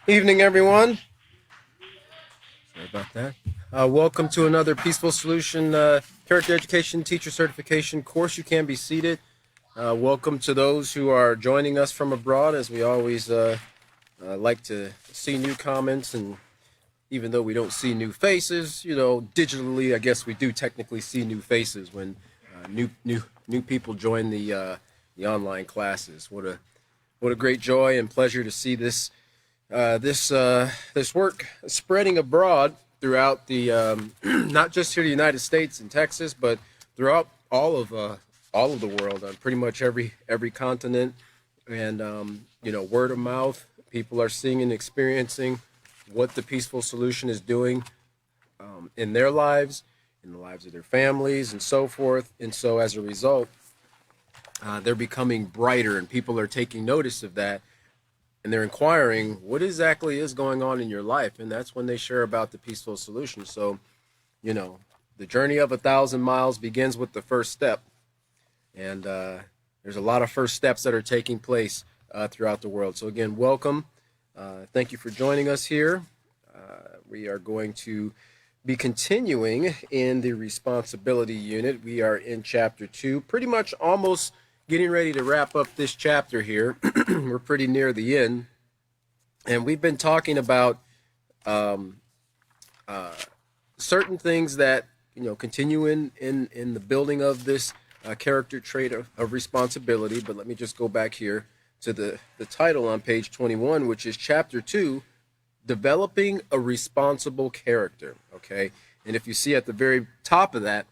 Evening, everyone. Sorry about that. Welcome to another Peaceful Solution Character Education Teacher Certification course. You can be seated. Welcome to those who are joining us from abroad, as we always like to see new comments. And even though we don't see new faces, digitally, I guess we do technically see new faces when new people join the online classes. What a great joy and pleasure to see this work spreading abroad throughout the not just here in the United States and Texas, but throughout all of the world, on pretty much every continent. And word of mouth, people are seeing and experiencing what the Peaceful Solution is doing in their lives, in the lives of their families, and so forth. And so, as a result, they're becoming brighter, and people are taking notice of that, and they're inquiring what exactly is going on in your life. And that's when they share about the Peaceful Solution. So, the journey of 1,000 miles begins with the first step. And there's a lot of first steps that are taking place throughout the world. So again, welcome. Thank you for joining us here. We are going to be continuing in the responsibility unit. We are in chapter 2, pretty much almost getting ready to wrap up this chapter here. We're pretty near the end. And we've been talking about certain things that, continue in the building of this character trait of responsibility. But let me just go back here to the title on page 21, which is chapter 2, developing a responsible character. Okay. And if you see at the very top of that,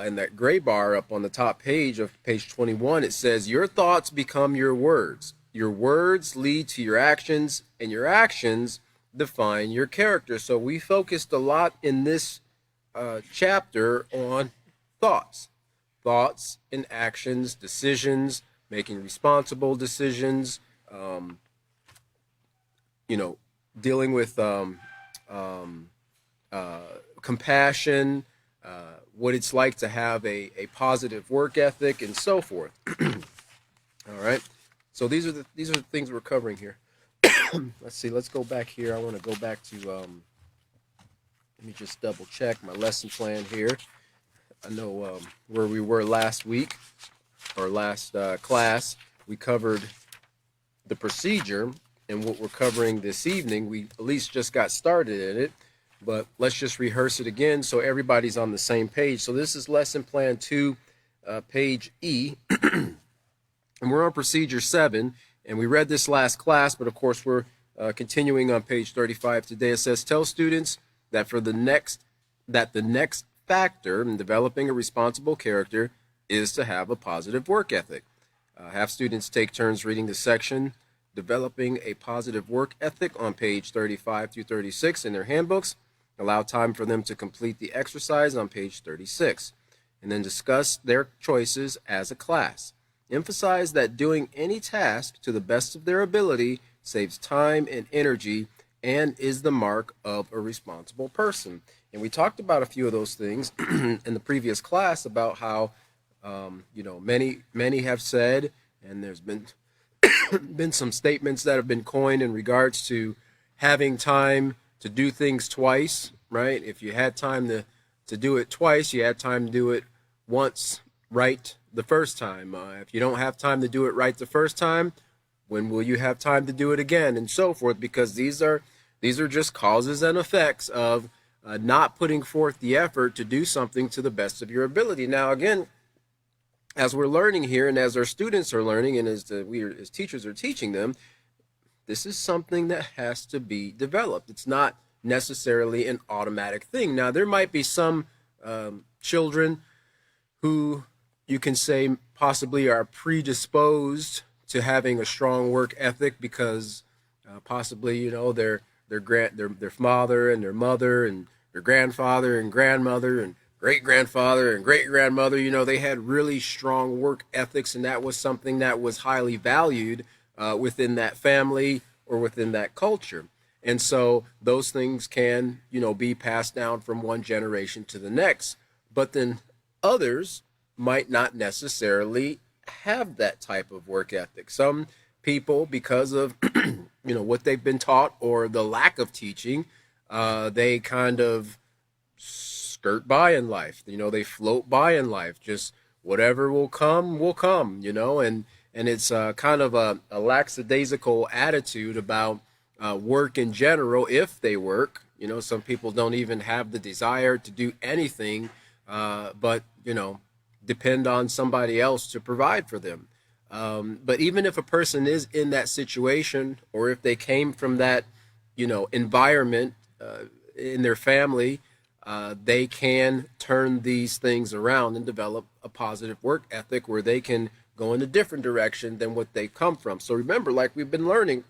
in that gray bar up on the top page of page 21, it says, your thoughts become your words. Your words lead to your actions, and your actions define your character. So we focused a lot in this chapter on thoughts and actions, decisions, making responsible decisions, dealing with compassion, what it's like to have a positive work ethic, and so forth. All right. So these are the things we're covering here. Let's see. Let's go back here. I want to go back to. Let me just double check my lesson plan here. I know where we were last week or last class. We covered the procedure, and what we're covering this evening, we at least just got started in it. But let's just rehearse it again so everybody's on the same page. So this is lesson plan 2, page E. And we're on procedure 7. And we read this last class, but of course we're continuing on page 35 today. It says, tell students that the next factor in developing a responsible character is to have a positive work ethic. Have students take turns reading the section, developing a positive work ethic, on page 35 through 36 in their handbooks. Allow time for them to complete the exercise on page 36, and then discuss their choices as a class. Emphasize that doing any task to the best of their ability saves time and energy and is the mark of a responsible person. And we talked about a few of those things in the previous class about how, many have said, and there's been some statements that have been coined in regards to having time to do things twice, right? If you had time to do it twice, you had time to do it once right the first time. If you don't have time to do it right the first time, when will you have time to do it again, and so forth? Because these are just causes and effects of not putting forth the effort to do something to the best of your ability. Now, again, as we're learning here, and as our students are learning, and as we as teachers are teaching them, this is something that has to be developed. It's not necessarily an automatic thing. Now, there might be some children who you can say possibly are predisposed to having a strong work ethic because possibly, their father and their mother and their grandfather and grandmother and great-grandfather and great-grandmother, they had really strong work ethics, and that was something that was highly valued within that family or within that culture. And so those things can, be passed down from one generation to the next. But then others might not necessarily have that type of work ethic. Some people, because of what they've been taught or the lack of teaching, they kind of skirt by in life. They float by in life. Just whatever will come. And it's kind of a lackadaisical attitude about work in general. If they work, some people don't even have the desire to do anything, but depend on somebody else to provide for them. But even if a person is in that situation, or if they came from that, environment in their family, they can turn these things around and develop a positive work ethic where they can go in a different direction than what they come from. So remember, like we've been learning,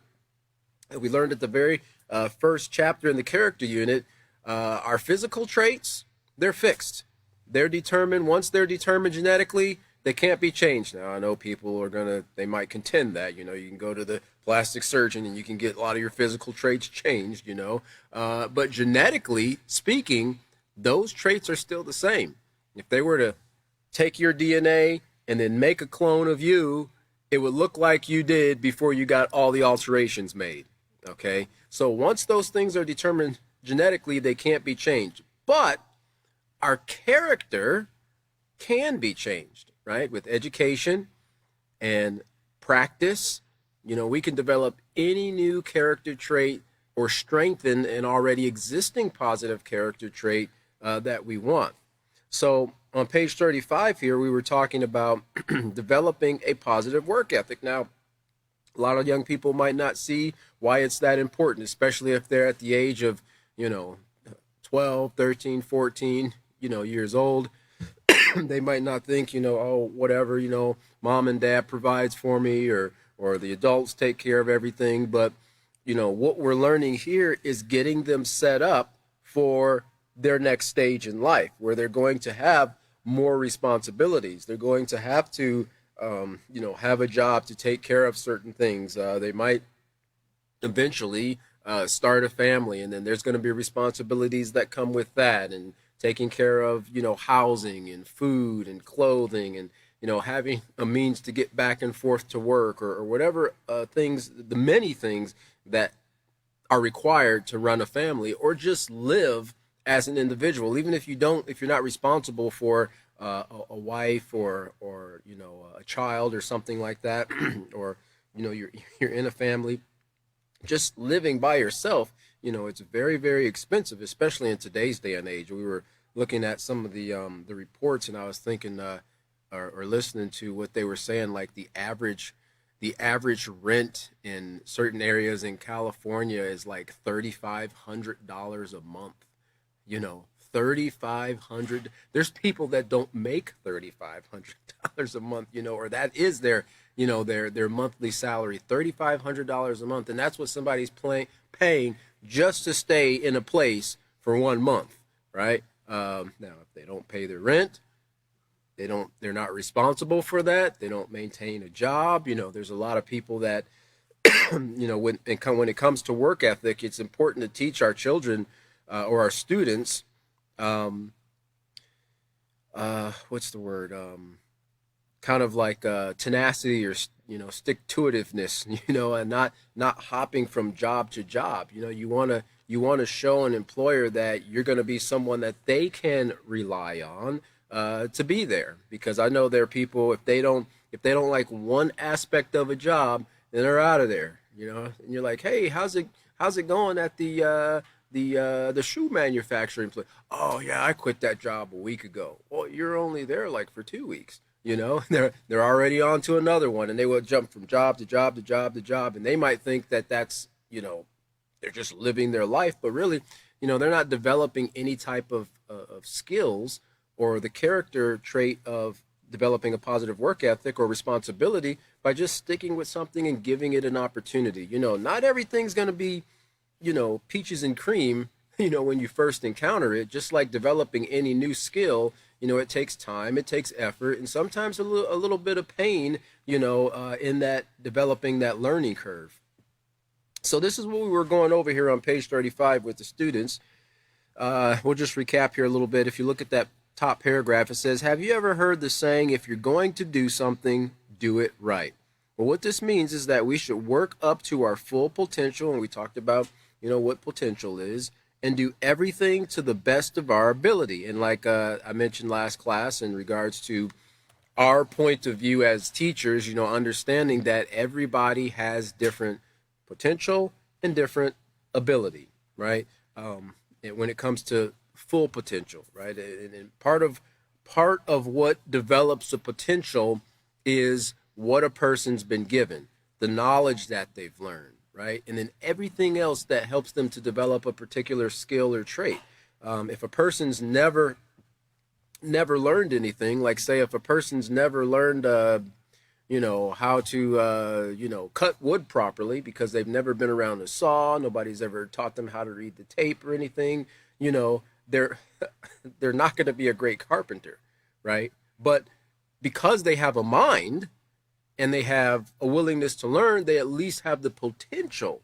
we learned at the very first chapter in the character unit, our physical traits, they're fixed. They're determined. Once they're determined genetically, they can't be changed. Now, I know people they might contend that, you can go to the plastic surgeon and you can get a lot of your physical traits changed, but genetically speaking, those traits are still the same. If they were to take your DNA and then make a clone of you, it would look like you did before you got all the alterations made. Okay. So once those things are determined genetically, they can't be changed, but our character can be changed, right? With education and practice, we can develop any new character trait or strengthen an already existing positive character trait that we want. So on page 35 here, we were talking about developing a positive work ethic. Now, a lot of young people might not see why it's that important, especially if they're at the age of, 12, 13, 14, years old. They might not think, oh, whatever, mom and dad provides for me, or the adults take care of everything. But, what we're learning here is getting them set up for their next stage in life, where they're going to have more responsibilities. They're going to have to, have a job to take care of certain things. They might eventually start a family, and then there's going to be responsibilities that come with that, and taking care of, housing and food and clothing, and, having a means to get back and forth to work, or whatever things, the many things that are required to run a family or just live as an individual. Even if you're not responsible for a wife or a child or something like that, or, you're in a family, just living by yourself, it's very, very expensive, especially in today's day and age. We were looking at some of the reports, and I was thinking or listening to what they were saying, like the average rent in certain areas in California is like $3,500 a month. $3,500. There's people that don't make $3,500 a month, or that is their monthly salary, $3,500 a month, and that's what somebody's paying just to stay in a place for 1 month, right? Now, if they don't pay their rent, they're not responsible for that. They don't maintain a job. There's a lot of people that, when it comes to work ethic, it's important to teach our children or our students, what's the word? Kind of like tenacity, or stick-to-itiveness, and not hopping from job to job. You want to show an employer that you're going to be someone that they can rely on to be there. Because I know there are people, if they don't like one aspect of a job, then they're out of there. And you're like, hey, how's it going at the shoe manufacturing place? Oh yeah, I quit that job a week ago. Well, you're only there like for 2 weeks. They're already on to another one, and they will jump from job to job to job to job, and they might think that that's, they're just living their life, but really, they're not developing any type of skills or the character trait of developing a positive work ethic or responsibility by just sticking with something and giving it an opportunity. Not everything's going to be, peaches and cream, when you first encounter it. Just like developing any new skill, it takes time, it takes effort, and sometimes a little bit of pain, in that developing that learning curve. So this is what we were going over here on page 35 with the students. We'll just recap here a little bit. If you look at that top paragraph, it says, have you ever heard the saying, if you're going to do something, do it right? Well, what this means is that we should work up to our full potential, and we talked about, what potential is, and do everything to the best of our ability. And like I mentioned last class in regards to our point of view as teachers, understanding that everybody has different potential and different ability, right? And when it comes to full potential, right? And part of what develops the potential is what a person's been given, the knowledge that they've learned, right? And then everything else that helps them to develop a particular skill or trait. If a person's never learned anything, like say if a person's never learned how to cut wood properly because they've never been around a saw, nobody's ever taught them how to read the tape or anything, they're they're not going to be a great carpenter, right? But because they have a mind and they have a willingness to learn, they at least have the potential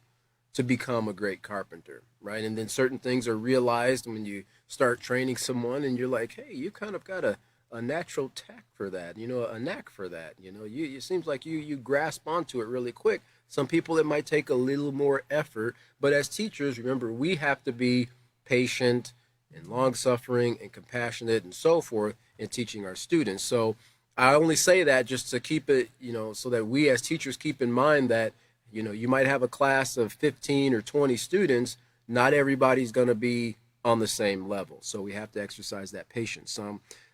to become a great carpenter, right? And then certain things are realized when you start training someone and you're like, hey, you kind of got a natural tact for that, a knack for that. It seems like you grasp onto it really quick. Some people it might take a little more effort, but as teachers, remember, we have to be patient and long suffering and compassionate and so forth in teaching our students. So I only say that just to keep it, so that we as teachers keep in mind that, you might have a class of 15 or 20 students. Not everybody's going to be on the same level. So we have to exercise that patience.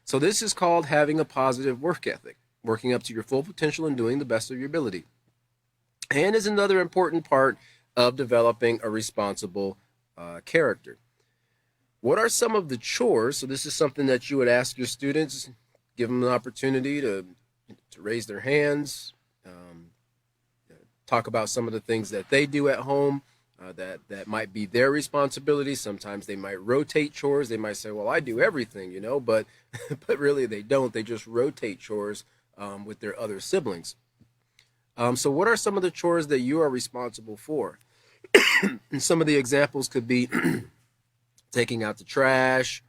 So this is called having a positive work ethic, working up to your full potential and doing the best of your ability. And is another important part of developing a responsible character. What are some of the chores? So this is something that you would ask your students, give them an opportunity to raise their hands, talk about some of the things that they do at home that might be their responsibility. Sometimes they might rotate chores. They might say, well, I do everything, but but really they don't. They just rotate chores with their other siblings. So what are some of the chores that you are responsible for? And some of the examples could be taking out the trash,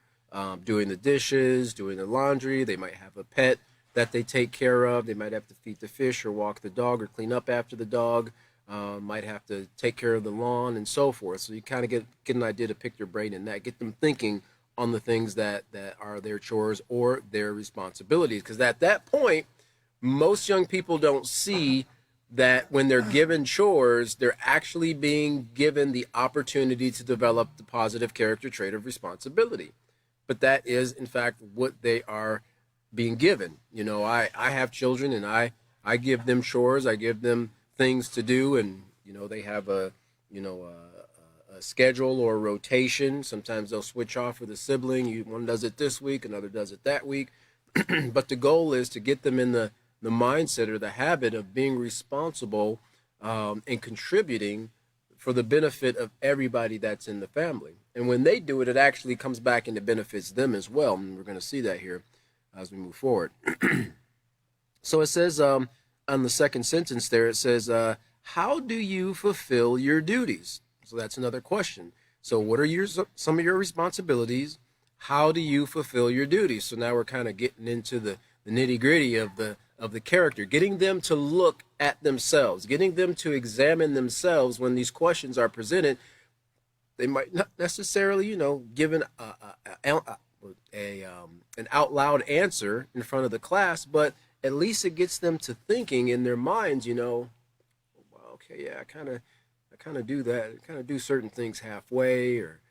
doing the dishes, doing the laundry. They might have a pet that they take care of. They might have to feed the fish or walk the dog or clean up after the dog. Might have to take care of the lawn and so forth. So you kind of get an idea to pick their brain in that, get them thinking on the things that are their chores or their responsibilities. Because at that point, most young people don't see that when they're given chores, they're actually being given the opportunity to develop the positive character trait of responsibility. But that is, in fact, what they are being given. I have children and I give them chores. I give them things to do, and they have a schedule or a rotation. Sometimes they'll switch off with a sibling. One does it this week, another does it that week. But the goal is to get them in the mindset or the habit of being responsible and contributing for the benefit of everybody that's in the family. And when they do it, it actually comes back and it benefits them as well. And we're going to see that here as we move forward. So it says on the second sentence there, it says, how do you fulfill your duties? So that's another question. So what are some of your responsibilities? How do you fulfill your duties? So now we're kind of getting into the nitty gritty of the character, getting them to look at themselves, getting them to examine themselves when these questions are presented. They might not necessarily, give an out loud answer in front of the class, but at least it gets them to thinking in their minds, well, okay, yeah, I kind of do that. I kind of do certain things halfway, or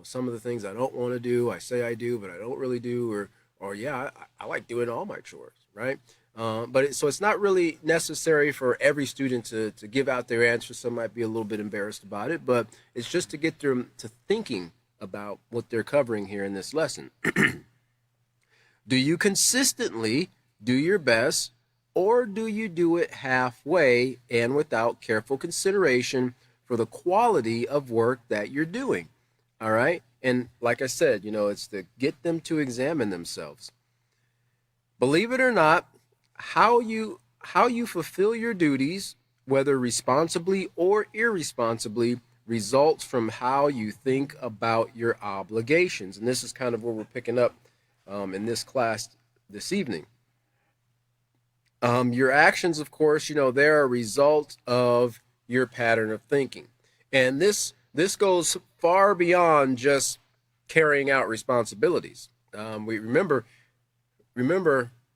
some of the things I don't want to do, I say I do, but I don't really do, or yeah, I like doing all my chores, right? So it's not really necessary for every student to give out their answers. Some might be a little bit embarrassed about it, but it's just to get them to thinking about what they're covering here in this lesson. Do you consistently do your best, or do you do it halfway and without careful consideration for the quality of work that you're doing? All right. And like I said, it's to get them to examine themselves. Believe it or not, how you fulfill your duties, whether responsibly or irresponsibly, results from how you think about your obligations. And this is kind of where we're picking up in this class this evening. Your actions, of course, they're a result of your pattern of thinking. And this goes far beyond just carrying out responsibilities. We remember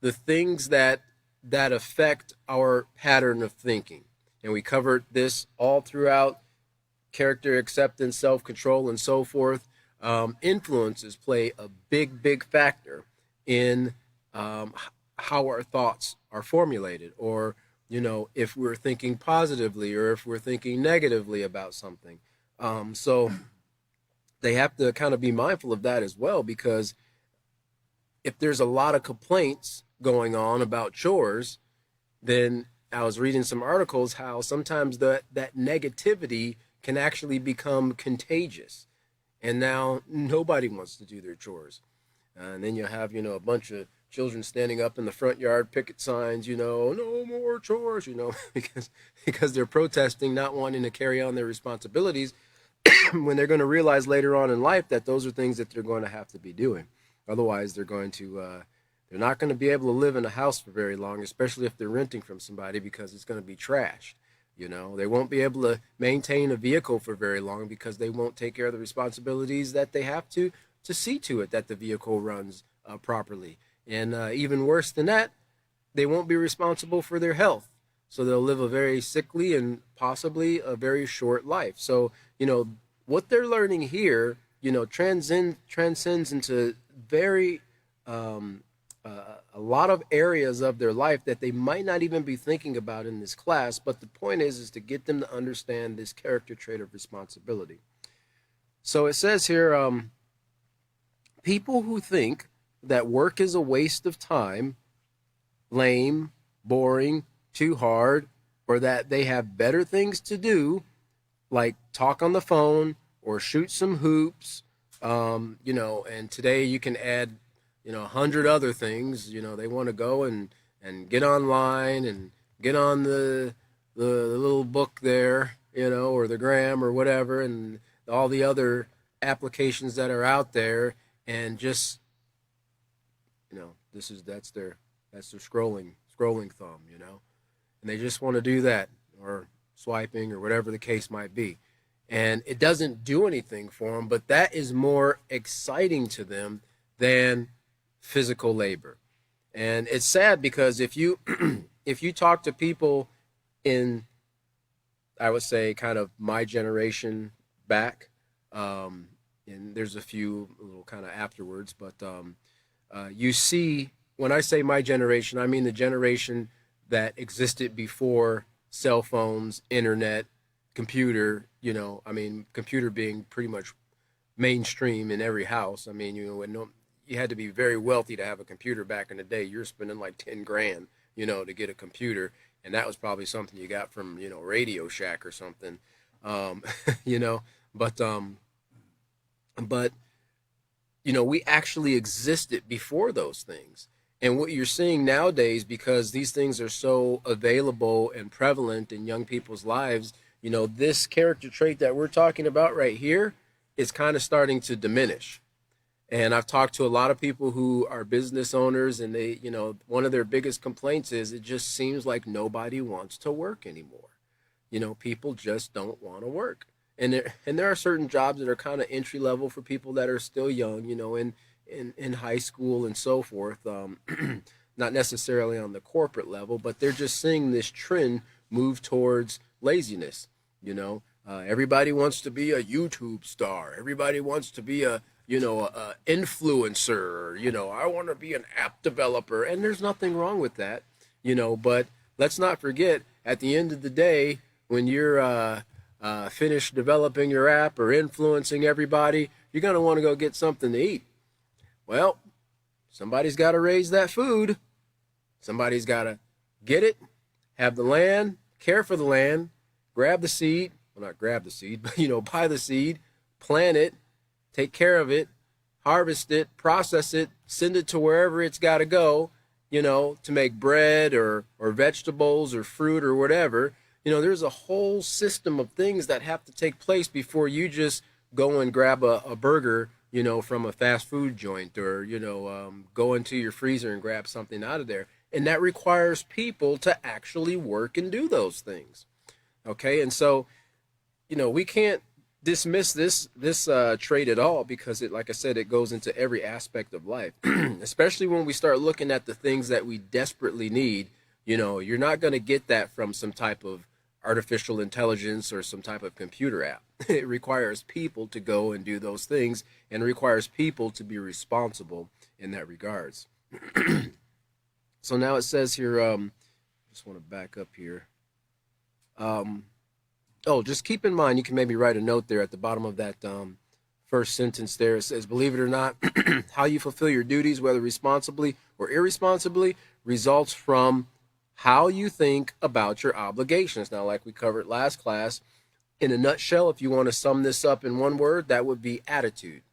the things that affect our pattern of thinking. And we covered this all throughout character acceptance, self-control, and so forth. Influences play a big factor in how our thoughts are formulated, or if we're thinking positively or if we're thinking negatively about something. So they have to kind of be mindful of that as well, because if there's a lot of complaints going on about chores, then I was reading some articles how sometimes that negativity can actually become contagious, and now nobody wants to do their chores. And then you have a bunch of children standing up in the front yard, picket signs, no more chores, because they're protesting, not wanting to carry on their responsibilities, when they're going to realize later on in life that those are things that they're going to have to be doing. Otherwise, they're not going to be able to live in a house for very long, especially if they're renting from somebody, because it's going to be trashed. They won't be able to maintain a vehicle for very long because they won't take care of the responsibilities that they have to see to it that the vehicle runs properly. And even worse than that, they won't be responsible for their health. So they'll live a very sickly and possibly a very short life. So, what they're learning here, transcends into very a lot of areas of their life that they might not even be thinking about in this class. But the point is to get them to understand this character trait of responsibility. So it says here, people who think that work is a waste of time, lame, boring, too hard, or that they have better things to do, like talk on the phone or shoot some hoops, and today you can add 100 other things. They want to go and get online and get on the little book there, or the gram or whatever, and all the other applications that are out there, and just that's their scrolling thumb, and they just want to do that, or swiping, or whatever the case might be. And it doesn't do anything for them, but that is more exciting to them than physical labor. And it's sad, because if you if you talk to people in, I would say, kind of my generation back, and there's a few little kind of afterwards, but you see, when I say my generation, I mean the generation that existed before cell phones, internet, computer, computer being pretty much mainstream in every house. You had to be very wealthy to have a computer back in the day. You're spending like 10 grand, to get a computer. And that was probably something you got from, Radio Shack or something. But we actually existed before those things. And what you're seeing nowadays, because these things are so available and prevalent in young people's lives, this character trait that we're talking about right here is kind of starting to diminish. And I've talked to a lot of people who are business owners, and they, one of their biggest complaints is it just seems like nobody wants to work anymore. People just don't want to work. And there are certain jobs that are kind of entry level for people that are still young, in high school and so forth, not necessarily on the corporate level, but they're just seeing this trend move towards laziness. Everybody wants to be a YouTube star. Everybody wants to be a influencer. I want to be an app developer, and there's nothing wrong with that, but let's not forget, at the end of the day, when you're finished developing your app or influencing everybody, you're going to want to go get something to eat. Well, somebody's got to raise that food. Somebody's got to get it, have the land, care for the land, grab the seed. Well, not grab the seed, but, buy the seed, plant it, take care of it, harvest it, process it, send it to wherever it's got to go, to make bread or vegetables or fruit or whatever. There's a whole system of things that have to take place before you just go and grab a burger, from a fast food joint, or, go into your freezer and grab something out of there. And that requires people to actually work and do those things. Okay. And so, we can't dismiss this trait at all, because it, like I said, it goes into every aspect of life, especially when we start looking at the things that we desperately need. You're not going to get that from some type of artificial intelligence or some type of computer app. It requires people to go and do those things, and requires people to be responsible in that regards. So now it says here, just want to back up here. Oh, just keep in mind, you can maybe write a note there at the bottom of that first sentence there. It says, believe it or not, how you fulfill your duties, whether responsibly or irresponsibly, results from how you think about your obligations. Now, like we covered last class, in a nutshell, if you want to sum this up in one word, that would be attitude,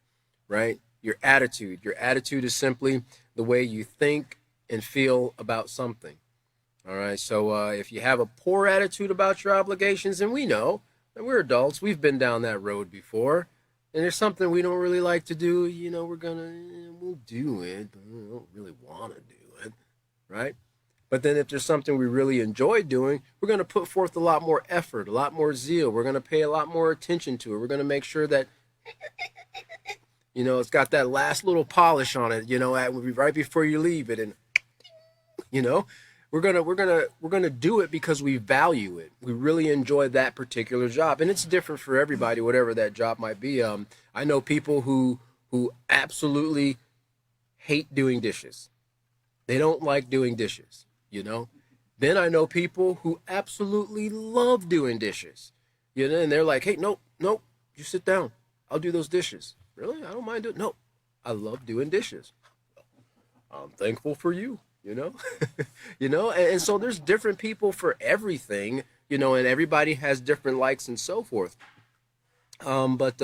right? Your attitude. Your attitude is simply the way you think and feel about something. All right, so if you have a poor attitude about your obligations, and we know that we're adults, we've been down that road before, and there's something we don't really like to do, we'll do it, but we don't really want to do it, right? But then if there's something we really enjoy doing, we're going to put forth a lot more effort, a lot more zeal. We're going to pay a lot more attention to it. We're going to make sure that, it's got that last little polish on it, right before you leave it, and, we're gonna do it because we value it. We really enjoy that particular job, and it's different for everybody, whatever that job might be. I know people who absolutely hate doing dishes. They don't like doing dishes. Then I know people who absolutely love doing dishes. And they're like, hey, nope, you sit down. I'll do those dishes. Really? I don't mind doing. No, I love doing dishes. I'm thankful for you. And so there's different people for everything, and everybody has different likes and so forth. But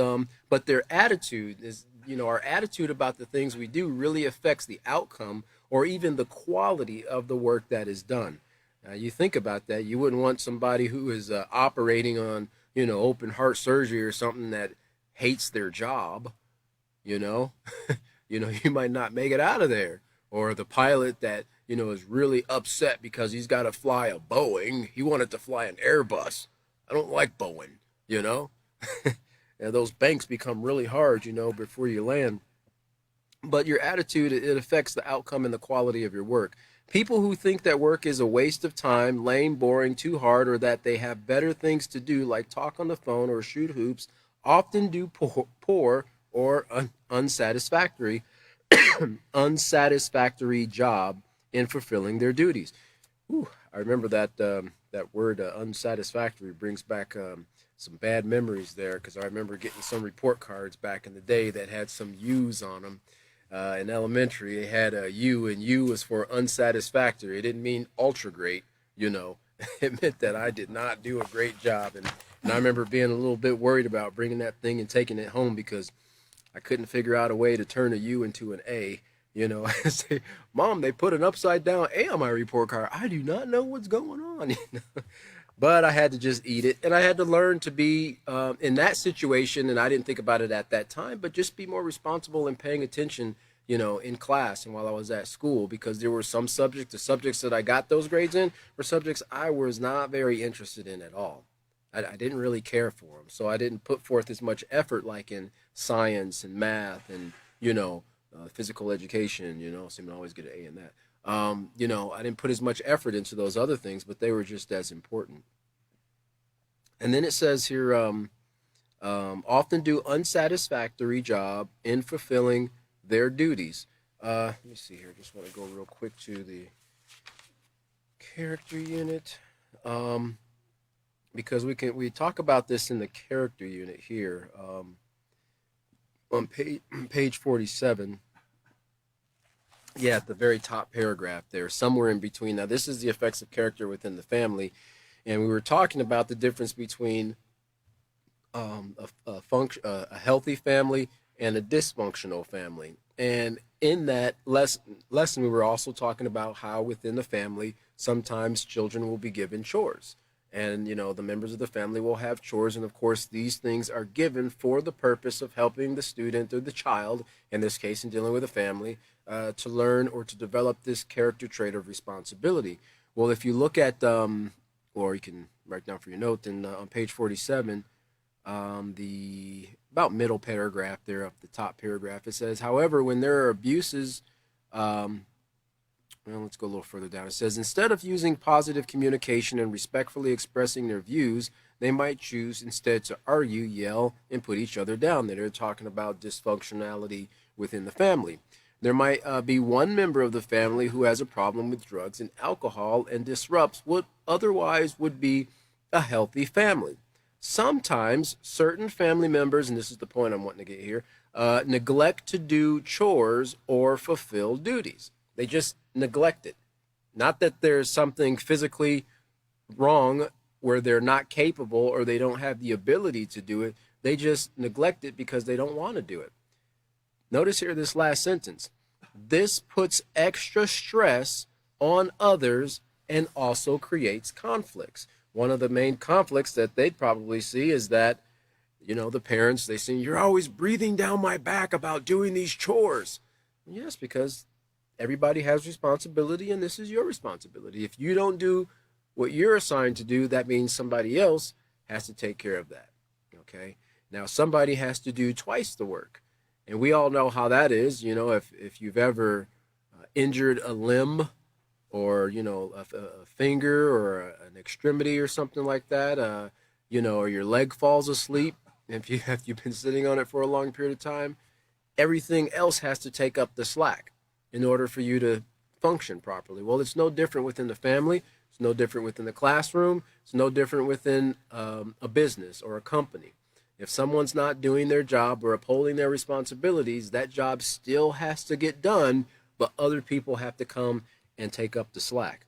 their attitude is, our attitude about the things we do really affects the outcome or even the quality of the work that is done. Now, you think about that. You wouldn't want somebody who is operating on, open heart surgery or something that hates their job, you might not make it out of there. Or the pilot that, is really upset because he's got to fly a Boeing. He wanted to fly an Airbus. I don't like Boeing, And those banks become really hard, before you land. But your attitude, it affects the outcome and the quality of your work. People who think that work is a waste of time, lame, boring, too hard, or that they have better things to do, like talk on the phone or shoot hoops, often do poor or unsatisfactory job in fulfilling their duties. Ooh, I remember that word unsatisfactory brings back some bad memories there, because I remember getting some report cards back in the day that had some U's on them. In elementary, it had a U, and U was for unsatisfactory. It didn't mean ultra great, It meant that I did not do a great job. And I remember being a little bit worried about bringing that thing and taking it home, because I couldn't figure out a way to turn a U into an A. I say, Mom, they put an upside down A on my report card. I do not know what's going on. But I had to just eat it, and I had to learn to be in that situation. And I didn't think about it at that time, but just be more responsible and paying attention, in class and while I was at school, because there were some the subjects that I got those grades in were subjects I was not very interested in at all. I didn't really care for them, so I didn't put forth as much effort like in science and math and physical education. So I'm always get an A in that. I didn't put as much effort into those other things, but they were just as important. And then it says here, often do unsatisfactory job in fulfilling their duties. Let me see here. Just want to go real quick to the character unit. Because we talk about this in the character unit here, on page 47. Yeah, at the very top paragraph there, somewhere in between. Now, this is the effects of character within the family, and we were talking about the difference between a healthy family and a dysfunctional family. And in that lesson, we were also talking about how within the family, sometimes children will be given chores. And, the members of the family will have chores. And of course, these things are given for the purpose of helping the student or the child, in this case, in dealing with a family, to learn or to develop this character trait of responsibility. Well, if you look at, or you can write down for your note, and on page 47, the about middle paragraph there, up the top paragraph, it says, however, when there are abuses, well, let's go a little further down. It says, instead of using positive communication and respectfully expressing their views, they might choose instead to argue, yell, and put each other down. They're talking about dysfunctionality within the family. There might be one member of the family who has a problem with drugs and alcohol and disrupts what otherwise would be a healthy family. Sometimes certain family members, and this is the point I'm wanting to get here, neglect to do chores or fulfill duties. They just neglect it. Not that there's something physically wrong where they're not capable or they don't have the ability to do it. They just neglect it because they don't want to do it. Notice here this last sentence. This puts extra stress on others and also creates conflicts. One of the main conflicts that they'd probably see is that, the parents, they say, you're always breathing down my back about doing these chores. Yes, because everybody has responsibility, and this is your responsibility. If you don't do what you're assigned to do, that means somebody else has to take care of that. Okay? Now, somebody has to do twice the work. And we all know how that is. If you've ever injured a limb or, a finger or an extremity or something like that, or your leg falls asleep, if you've been sitting on it for a long period of time, everything else has to take up the slack in order for you to function properly. Well, it's no different within the family. It's no different within the classroom. It's no different within a business or a company. If someone's not doing their job or upholding their responsibilities, that job still has to get done, but other people have to come and take up the slack.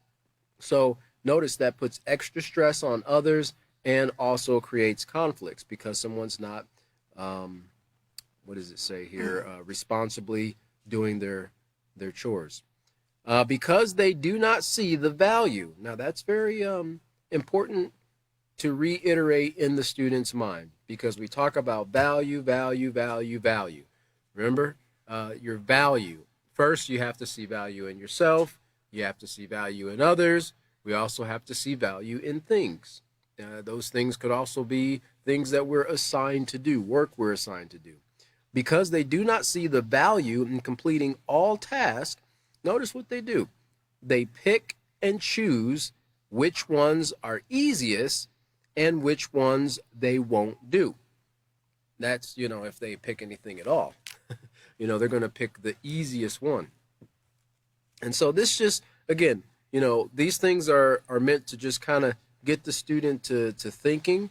So notice that puts extra stress on others and also creates conflicts because someone's not, what does it say here, responsibly doing their chores. Because they do not see the value. Now that's very important to reiterate in the student's mind because we talk about value. Remember, your value. First, you have to see value in yourself. You have to see value in others. We also have to see value in things. Those things could also be things that we're assigned to do, work we're assigned to do. Because they do not see the value in completing all tasks, notice what they do. They pick and choose which ones are easiest and which ones they won't do. That's, if they pick anything at all. They're going to pick the easiest one. And so this just, again, these things are meant to just kind of get the student to thinking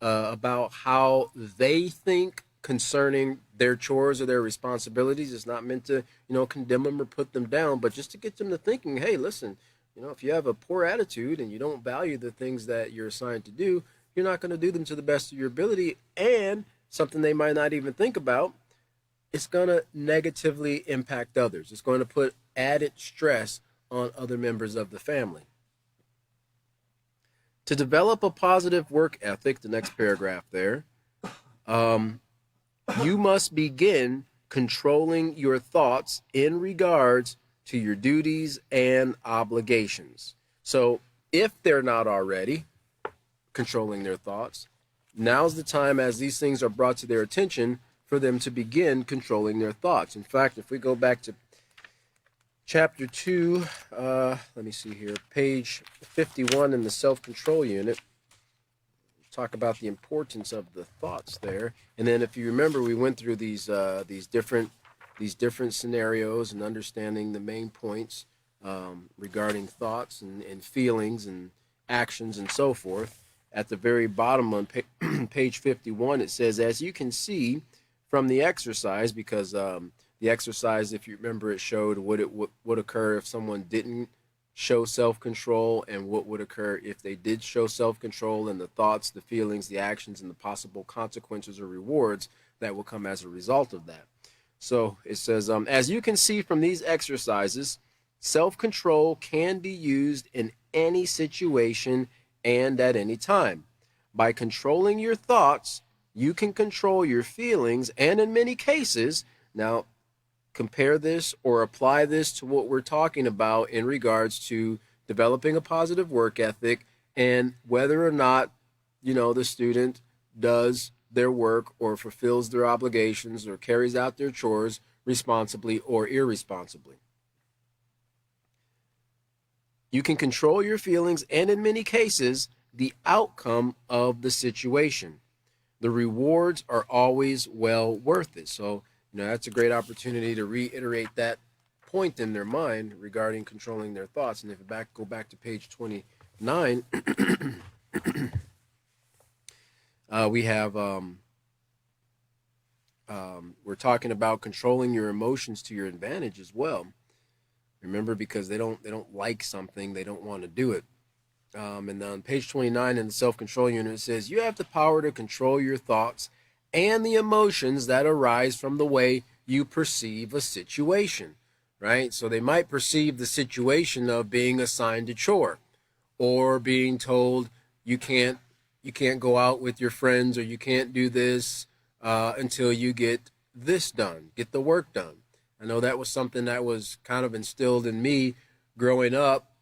about how they think concerning their chores or their responsibilities. It's not meant to, condemn them or put them down, but just to get them to thinking, hey, listen, if you have a poor attitude and you don't value the things that you're assigned to do, you're not going to do them to the best of your ability. And something they might not even think about, it's going to negatively impact others. It's going to put added stress on other members of the family. To develop a positive work ethic, the next paragraph there, you must begin controlling your thoughts in regards to your duties and obligations. So if they're not already controlling their thoughts, now's the time as these things are brought to their attention for them to begin controlling their thoughts. In fact, if we go back to chapter 2, let me see here, page 51 in the self-control unit, talk about the importance of the thoughts there. And then if you remember, we went through these different scenarios and understanding the main points regarding thoughts and feelings and actions and so forth. At the very bottom on page 51, it says, as you can see from the exercise, because the exercise, if you remember, it showed what would occur if someone didn't show self-control and what would occur if they did show self-control, and the thoughts, the feelings, the actions, and the possible consequences or rewards that will come as a result of that. So it says, as you can see from these exercises, self-control can be used in any situation and at any time. By controlling your thoughts, you can control your feelings, and in many cases, now compare this or apply this to what we're talking about in regards to developing a positive work ethic and whether or not, the student does their work or fulfills their obligations or carries out their chores responsibly or irresponsibly. You can control your feelings and, in many cases, the outcome of the situation. The rewards are always well worth it. So, that's a great opportunity to reiterate that point in their mind regarding controlling their thoughts. And if you go back to page 29, we have we're talking about controlling your emotions to your advantage as well. Remember, because they don't like something, they don't want to do it. And on page 29 in the self-control unit, it says, you have the power to control your thoughts and the emotions that arise from the way you perceive a situation, right? So they might perceive the situation of being assigned a chore or being told you can't go out with your friends, or you can't do this until you get this done, get the work done. I know that was something that was kind of instilled in me growing up.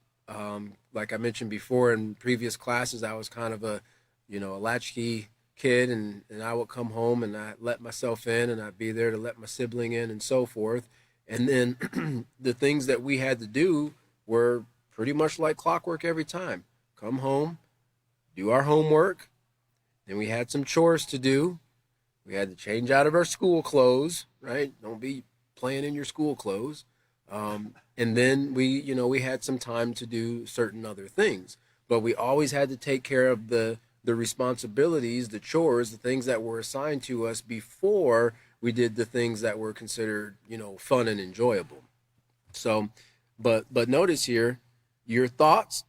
Like I mentioned before in previous classes, I was kind of a latchkey kid, and I would come home and I let myself in, and I'd be there to let my sibling in and so forth. And then the things that we had to do were pretty much like clockwork every time. Come home, do our homework, then we had some chores to do. We had to change out of our school clothes, right? Don't be playing in your school clothes. And then we had some time to do certain other things, but we always had to take care of the responsibilities, the chores, the things that were assigned to us before we did the things that were considered, fun and enjoyable. So, but notice here, your thoughts,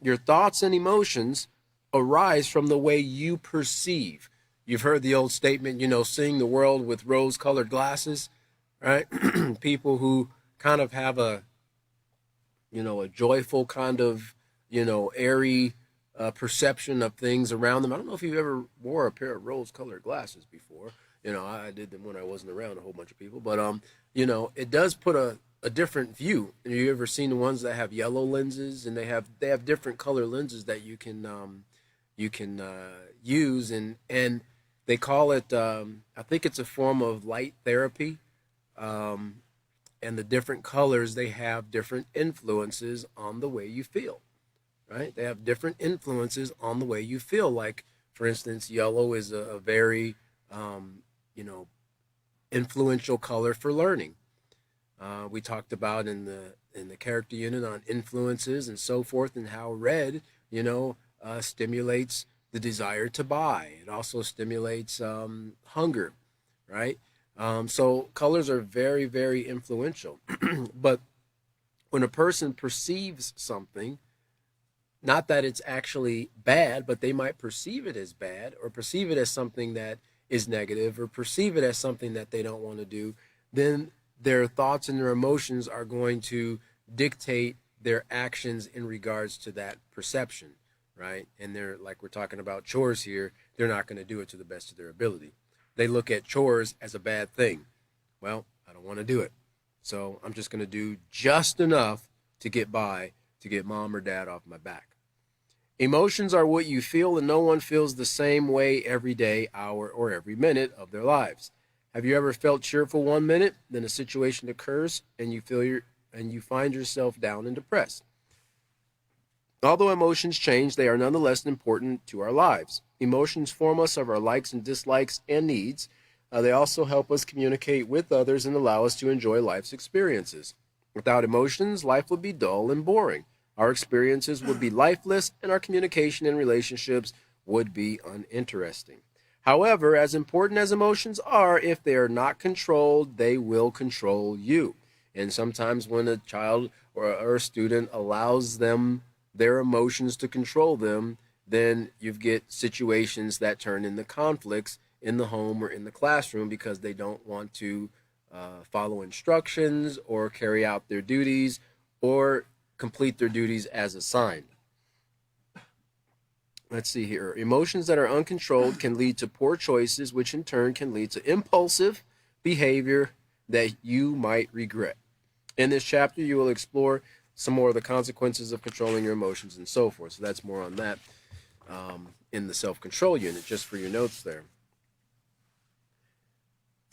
your thoughts and emotions arise from the way you perceive. You've heard the old statement, seeing the world with rose-colored glasses, right? People who kind of have a joyful kind of, airy perception of things around them. I don't know if you ever wore a pair of rose-colored glasses before. I did them when I wasn't around a whole bunch of people. But, it does put a different view. Have you ever seen the ones that have yellow lenses, and they have different color lenses that you can use, and they call it, I think it's a form of light therapy. And the different colors, they have different influences on the way you feel, right? They have different influences on the way you feel. Like, for instance, yellow is a very, influential color for learning. We talked about in the character unit on influences and so forth, and how red, stimulates the desire to buy. It also stimulates hunger, right? So colors are very, very influential. But when a person perceives something, not that it's actually bad, but they might perceive it as bad, or perceive it as something that is negative, or perceive it as something that they don't want to do, then their thoughts and their emotions are going to dictate their actions in regards to that perception, right? And they're, like we're talking about chores here, they're not going to do it to the best of their ability. They look at chores as a bad thing. Well, I don't want to do it, so I'm just going to do just enough to get by, to get mom or dad off my back. Emotions are what you feel, and no one feels the same way every day, hour, or every minute of their lives. Have you ever felt cheerful one minute, then a situation occurs, and you find yourself down and depressed? Although emotions change, they are nonetheless important to our lives. Emotions form us of our likes and dislikes and needs. They also help us communicate with others and allow us to enjoy life's experiences. Without emotions, life would be dull and boring. Our experiences would be lifeless, and our communication and relationships would be uninteresting. However, as important as emotions are, if they are not controlled, they will control you. And sometimes when a child or a student allows their emotions to control them, then you get situations that turn into conflicts in the home or in the classroom, because they don't want to follow instructions or carry out their duties or complete their duties as assigned. let's see here. Emotions that are uncontrolled can lead to poor choices, which in turn can lead to impulsive behavior that you might regret. In this chapter, you will explore some more of the consequences of controlling your emotions and so forth. So that's more on that in the self-control unit, just for your notes there.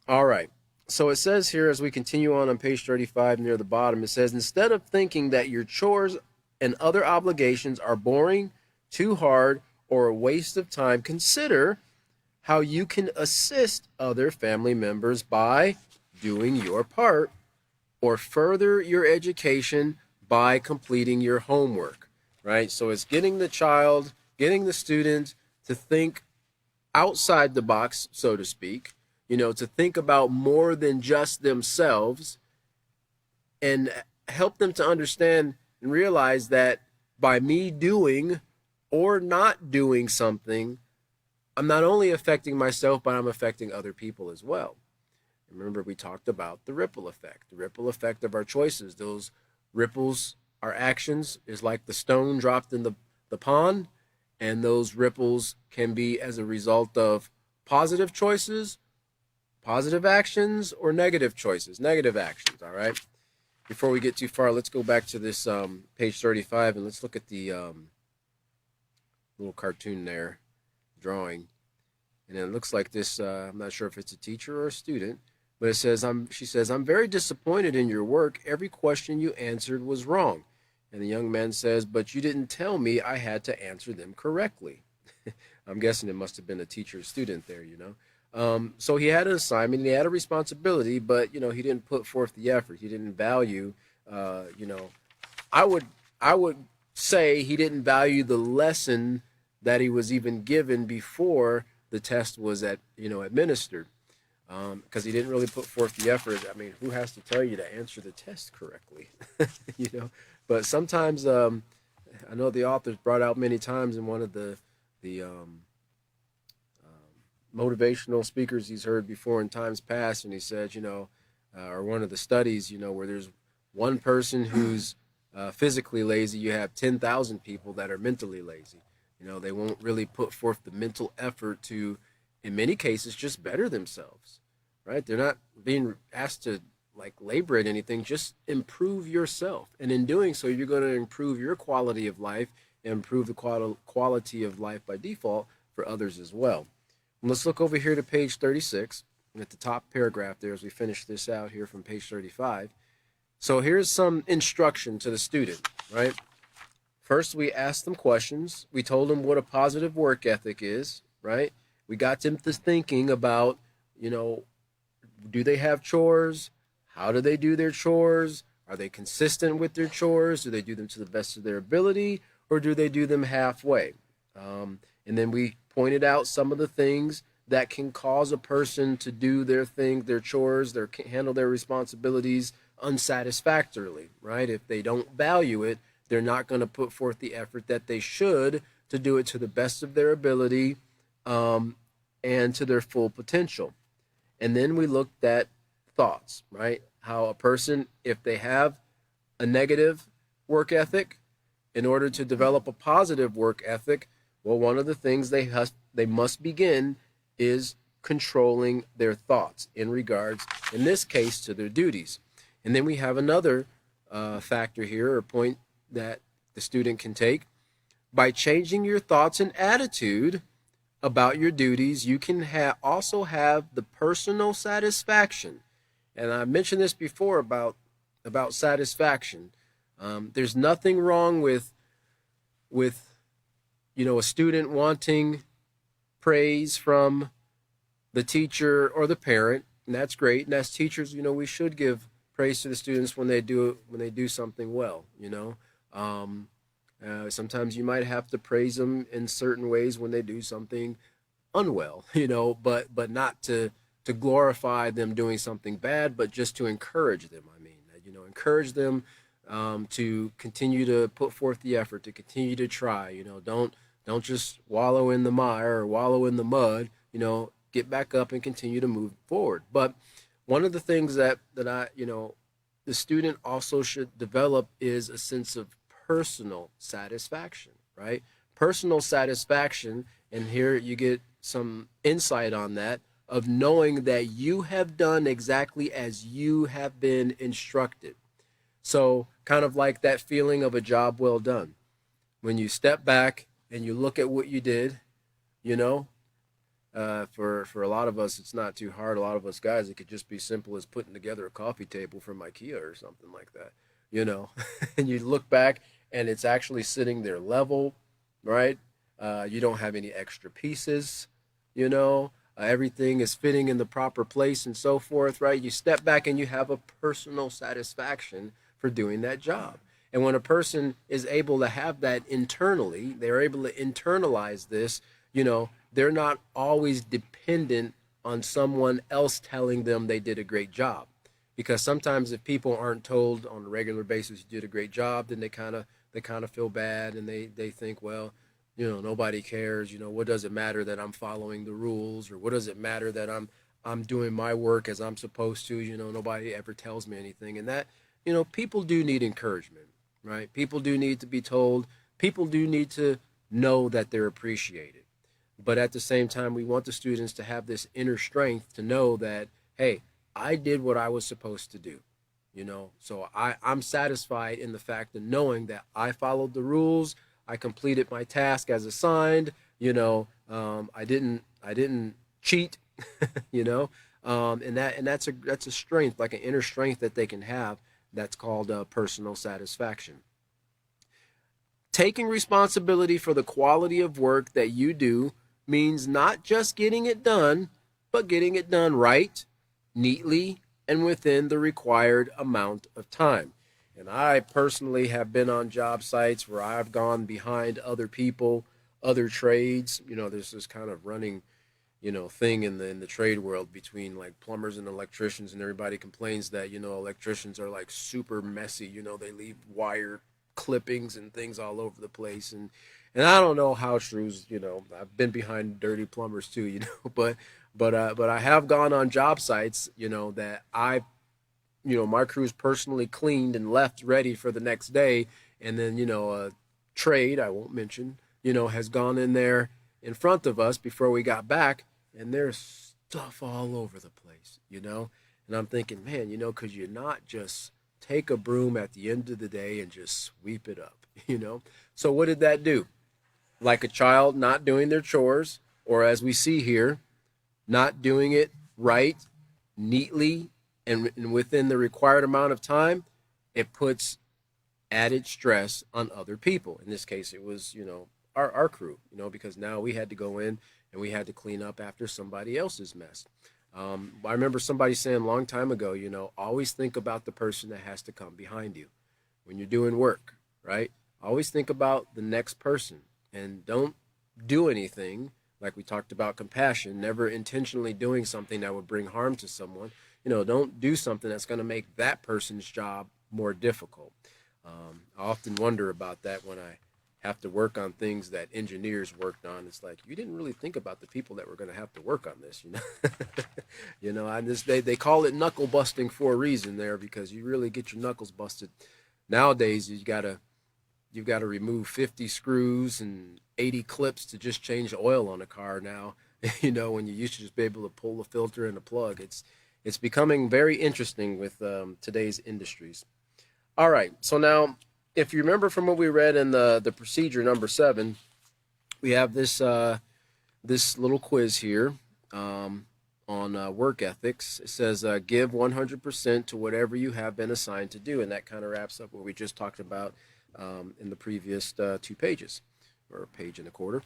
All right. So it says here, as we continue on page 35 near the bottom, it says, instead of thinking that your chores and other obligations are boring, too hard, or a waste of time, consider how you can assist other family members by doing your part or further your education by completing your homework, right? So it's getting the student to think outside the box, so to speak, to think about more than just themselves and help them to understand and realize that by me doing or not doing something, I'm not only affecting myself, but I'm affecting other people as well. Remember, we talked about the ripple effect of our choices. Those ripples, our actions, is like the stone dropped in the pond, and those ripples can be as a result of positive choices, positive actions, or negative choices, negative actions, all right? Before we get too far, let's go back to this page 35, and let's look at the little cartoon there, drawing. And it looks like this, I'm not sure if it's a teacher or a student, but it says, she says, I'm very disappointed in your work. Every question you answered was wrong. And the young man says, but you didn't tell me I had to answer them correctly. I'm guessing it must have been a teacher or student there, So he had an assignment, he had a responsibility, but, he didn't put forth the effort. He didn't value, I would say he didn't value the lesson that he was even given before the test was administered. Because he didn't really put forth the effort. I mean, who has to tell you to answer the test correctly? But sometimes I know the author's brought out many times in one of the motivational speakers he's heard before in times past, and he said, or one of the studies, where there's one person who's physically lazy, you have 10,000 people that are mentally lazy. They won't really put forth the mental effort to, in many cases, just better themselves, right? They're not being asked to labor at anything, just improve yourself. And in doing so, you're going to improve your quality of life and improve the quality of life by default for others as well. And let's look over here to page 36 and at the top paragraph there as we finish this out here from page 35. So here's some instruction to the student, right? First, we asked them questions. We told them what a positive work ethic is, right? We got them to thinking about, do they have chores? How do they do their chores? Are they consistent with their chores? Do they do them to the best of their ability? Or do they do them halfway? And then we pointed out some of the things that can cause a person to do their thing, their chores, handle their responsibilities unsatisfactorily, right? If they don't value it, they're not going to put forth the effort that they should to do it to the best of their ability and to their full potential. And then we looked at thoughts, right? How a person, if they have a negative work ethic, in order to develop a positive work ethic, well, one of the things they must begin is controlling their thoughts in regards, in this case, to their duties. And then we have another factor here, or point that the student can take. By changing your thoughts and attitude about your duties, you can also have the personal satisfaction. And I mentioned this before about satisfaction. There's nothing wrong with a student wanting praise from the teacher or the parent, and that's great. And as teachers, we should give praise to the students when they do something well. Sometimes you might have to praise them in certain ways when they do something unwell, but not to glorify them doing something bad, but just to encourage them. Encourage them to continue to put forth the effort, to continue to try. Don't just wallow in the mire or wallow in the mud. Get back up and continue to move forward. But one of the things that I, the student also should develop is a sense of personal satisfaction, right? personal satisfaction, and here you get some insight on that, of knowing that you have done exactly as you have been instructed. So, kind of like that feeling of a job well done. When you step back and you look at what you did, you know, for a lot of us, it's not too hard. A lot of us guys, it could just be simple as putting together a coffee table from IKEA or something like that, you know. And you look back and it's actually sitting there level, right? You don't have any extra pieces, you know. Everything is fitting in the proper place and so forth, right? You step back and you have a personal satisfaction for doing that job. And when a person is able to have that internally, they're able to internalize this, you know, they're not always dependent on someone else telling them they did a great job. Because sometimes if people aren't told on a regular basis you did a great job, then they kind of feel bad, and they think, well, you know, nobody cares. You know, what does it matter that I'm following the rules, or what does it matter that I'm doing my work as I'm supposed to? You know, nobody ever tells me anything. And that, you know, people do need encouragement, right? People do need to be told. People do need to know that they're appreciated. But at the same time, we want the students to have this inner strength to know that, hey, I did what I was supposed to do. You know, so I'm satisfied in the fact of knowing that I followed the rules. I completed my task as assigned. You know, I didn't cheat. You know, and that's a strength, like an inner strength that they can have. That's called personal satisfaction. Taking responsibility for the quality of work that you do means not just getting it done, but getting it done right, neatly, and within the required amount of time. And I personally have been on job sites where I've gone behind other people, other trades. You know, there's this kind of running, you know, thing in the trade world between like plumbers and electricians, and everybody complains that, you know, electricians are like super messy. You know, they leave wire clippings and things all over the place, and I don't know how true. You know, I've been behind dirty plumbers too. You know, but I have gone on job sites, you know, that I, you know, my crew's personally cleaned and left ready for the next day, and then, you know, a trade I won't mention, you know, has gone in there in front of us before we got back, and there's stuff all over the place, you know. And I'm thinking, man, you know, could you not just take a broom at the end of the day and just sweep it up, you know? So what did that do? Like a child not doing their chores, or as we see here, not doing it right, neatly, and within the required amount of time, it puts added stress on other people. In this case, it was, you know, our crew, you know, because now we had to go in and we had to clean up after somebody else's mess. I remember somebody saying a long time ago, you know, always think about the person that has to come behind you when you're doing work, right? Always think about the next person, and don't do anything, like we talked about compassion, never intentionally doing something that would bring harm to someone. You know, don't do something that's going to make that person's job more difficult. I often wonder about that when I have to work on things that engineers worked on. It's like, you didn't really think about the people that were going to have to work on this, you know. You know, and this, they call it knuckle busting for a reason there, because you really get your knuckles busted. Nowadays, you've got to remove 50 screws and 80 clips to just change the oil on a car now. You know, when you used to just be able to pull the filter and the plug. It's becoming very interesting with today's industries. All right, so now, if you remember from what we read in the procedure number 7, we have this little quiz here on work ethics. It says give 100% to whatever you have been assigned to do, and that kind of wraps up what we just talked about in the previous 2 pages, or a page and a quarter.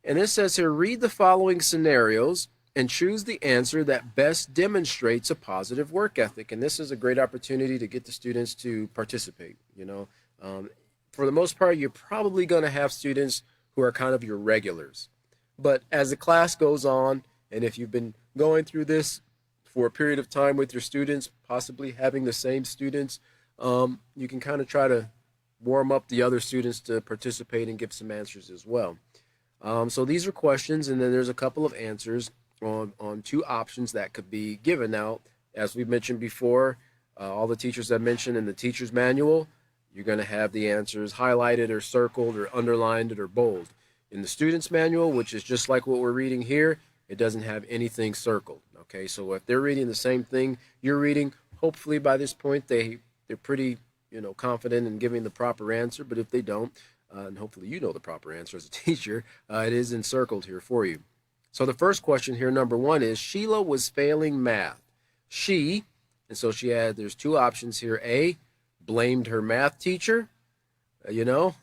And it says here, read the following scenarios and choose the answer that best demonstrates a positive work ethic. And this is a great opportunity to get the students to participate. You know, for the most part, you're probably going to have students who are kind of your regulars. But as the class goes on, and if you've been going through this for a period of time with your students, possibly having the same students, you can kind of try to warm up the other students to participate and give some answers as well. So these are questions, and then there's a couple of answers on 2 options that could be given. Now, as we mentioned before, all the teachers have mentioned in the teacher's manual, you're going to have the answers highlighted or circled or underlined or bold. In the student's manual, which is just like what we're reading here, it doesn't have anything circled. Okay, so if they're reading the same thing you're reading, hopefully by this point they're pretty confident in giving the proper answer. But if they don't, and hopefully you know the proper answer as a teacher, it is encircled here for you. So the first question here, number 1, is Sheila was failing math. She, and so there's 2 options here. A, blamed her math teacher. Well,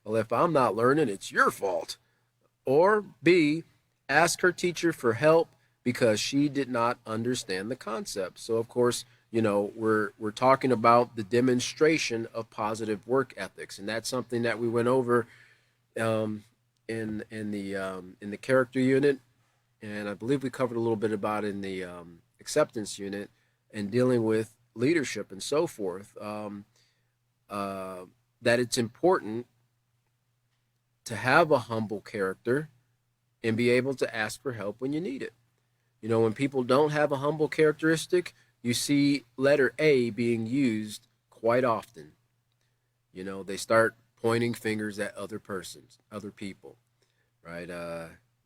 if I'm not learning, it's your fault. Or B, ask her teacher for help because she did not understand the concept. So of course, we're talking about the demonstration of positive work ethics, and that's something that we went over in the character unit, and I believe we covered a little bit about in the acceptance unit, and dealing with leadership and so forth. That it's important to have a humble character and be able to ask for help when you need it. When people don't have a humble characteristic, you see letter A being used quite often. They start pointing fingers at other persons, other people, right?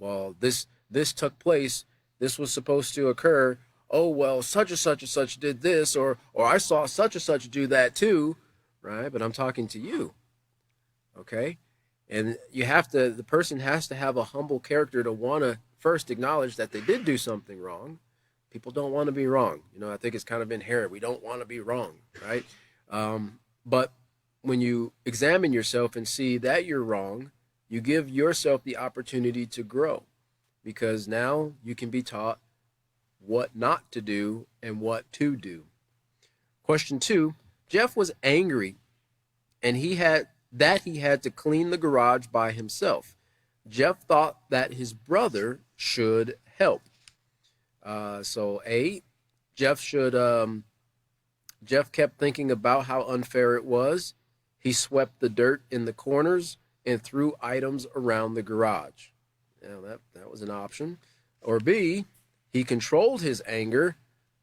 Well, this took place. This was supposed to occur. Oh, well, such and such and such did this, or I saw such and such do that too, right? But I'm talking to you, okay? And the person has to have a humble character to want to first acknowledge that they did do something wrong. People don't want to be wrong. I think it's kind of inherent. We don't want to be wrong, right? But when you examine yourself and see that you're wrong, you give yourself the opportunity to grow, because now you can be taught what not to do and what to do. Question 2, Jeff was angry and he had to clean the garage by himself. Jeff thought that his brother should help. So A, Jeff kept thinking about how unfair it was. He swept the dirt in the corners and threw items around the garage. Now that was an option. Or B, he controlled his anger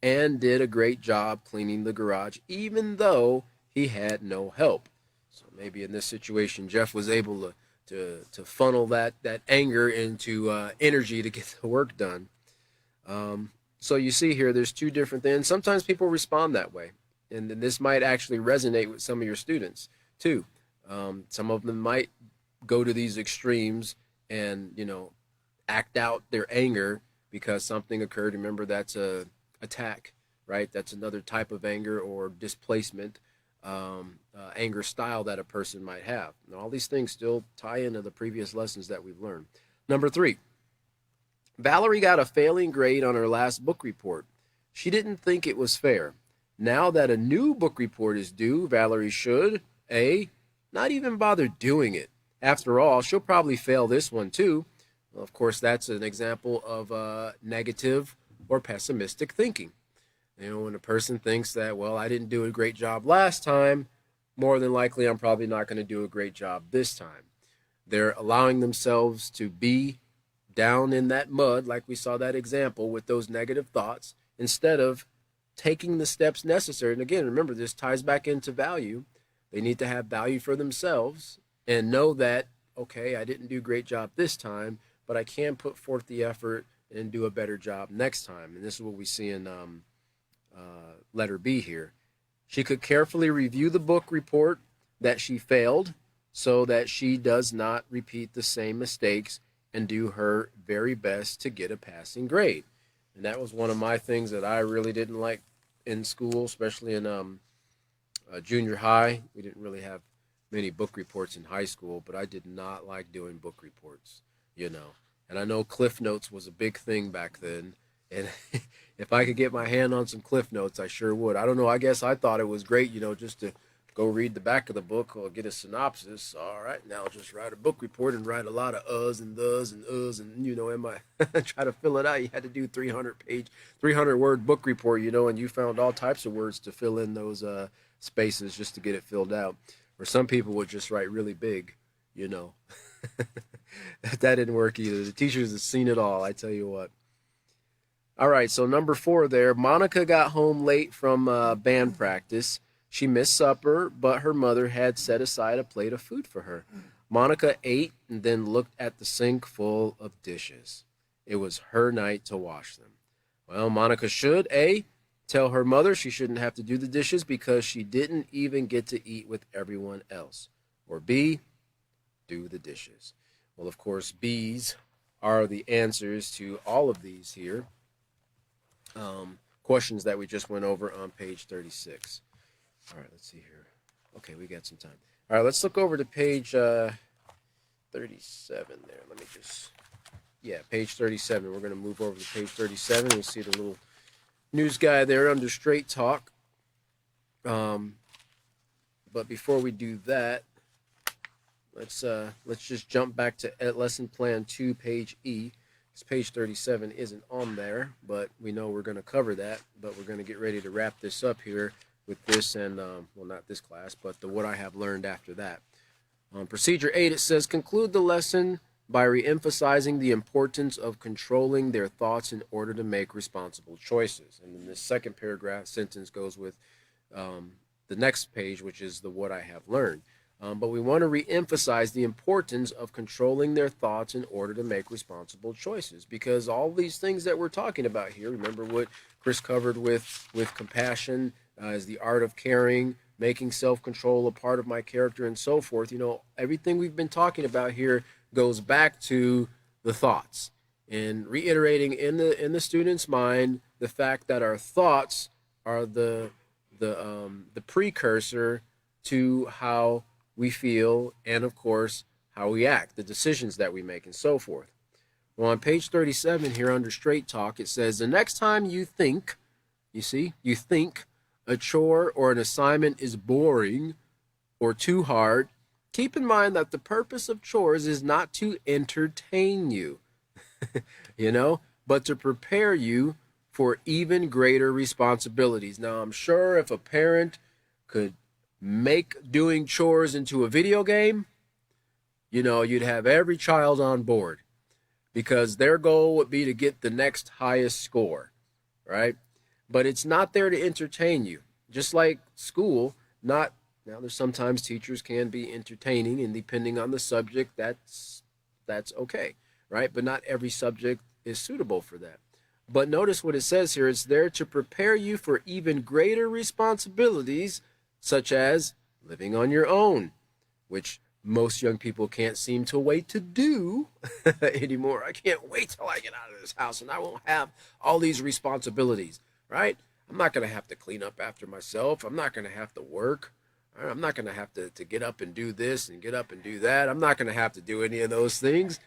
and did a great job cleaning the garage, even though he had no help. So maybe in this situation, Jeff was able to funnel that anger into energy to get the work done. So you see here, there's 2 different things. Sometimes people respond that way, and then this might actually resonate with some of your students too. Some of them might go to these extremes and act out their anger because something occurred. Remember, that's a attack, right? That's another type of anger or displacement, anger style that a person might have. And all these things still tie into the previous lessons that we've learned. Number 3, Valerie got a failing grade on her last book report. She didn't think it was fair. Now that a new book report is due, Valerie should, A, not even bother doing it. After all, she'll probably fail this one too. Well, of course, that's an example of negative or pessimistic thinking. When a person thinks that, well, I didn't do a great job last time, more than likely I'm probably not going to do a great job this time. They're allowing themselves to be down in that mud, like we saw that example, with those negative thoughts, instead of taking the steps necessary. And again, remember, this ties back into value. They need to have value for themselves and know that, okay, I didn't do a great job this time, but I can put forth the effort and do a better job next time. And this is what we see in letter B here. She could carefully review the book report that she failed so that she does not repeat the same mistakes and do her very best to get a passing grade. And that was one of my things that I really didn't like in school, especially in junior high. We didn't really have many book reports in high school, but I did not like doing book reports, And I know Cliff Notes was a big thing back then. And if I could get my hand on some Cliff Notes, I sure would. I don't know. I guess I thought it was great, just to go read the back of the book or get a synopsis. All right, now just write a book report and write a lot of uhs and thes and and try to fill it out. You had to do 300-word book report, and you found all types of words to fill in those spaces just to get it filled out. Or some people would just write really big, That didn't work either. The teachers have seen it all, I tell you what. All right, so number 4 there, Monica got home late from band practice. She missed supper, but her mother had set aside a plate of food for her. Monica ate and then looked at the sink full of dishes. It was her night to wash them. Well, Monica should A, tell her mother she shouldn't have to do the dishes because she didn't even get to eat with everyone else. Or B, do the dishes. Well, of course, B's are the answers to all of these here. Questions that we just went over on page 36. All right, let's see here. Okay, we got some time. All right, let's look over to page 37 there. Let me just, page 37. We're going to move over to page 37. We'll see the little news guy there under Straight Talk. But before we do that, let's just jump back to lesson plan 2, page E. This page 37 isn't on there, but we know we're going to cover that. But we're going to get ready to wrap this up here with this and, well, not this class, but the what I have learned after that. On procedure 8, it says, conclude the lesson by re-emphasizing the importance of controlling their thoughts in order to make responsible choices. And then this second paragraph sentence goes with the next page, which is the what I have learned. But we want to re-emphasize the importance of controlling their thoughts in order to make responsible choices, because all these things that we're talking about here, remember what Chris covered with compassion, is the art of caring, making self-control a part of my character, and so forth. You know, everything we've been talking about here goes back to the thoughts and reiterating in the student's mind the fact that our thoughts are the precursor to how we feel and, of course, how we act, the decisions that we make, and so forth. Well, on page 37 here under Straight Talk, it says, the next time you think, you think a chore or an assignment is boring or too hard, keep in mind that the purpose of chores is not to entertain you, but to prepare you for even greater responsibilities. Now, I'm sure if a parent could make doing chores into a video game, you'd have every child on board, because their goal would be to get the next highest score, right? But it's not there to entertain you. Just like school, now there's sometimes teachers can be entertaining, and depending on the subject, that's okay, right? But not every subject is suitable for that. But notice what it says here. It's there to prepare you for even greater responsibilities, such as living on your own, which most young people can't seem to wait to do anymore. I can't wait till I get out of this house and I won't have all these responsibilities, right? I'm not going to have to clean up after myself. I'm not going to have to work. I'm not going to have to get up and do this and get up and do that. I'm not going to have to do any of those things.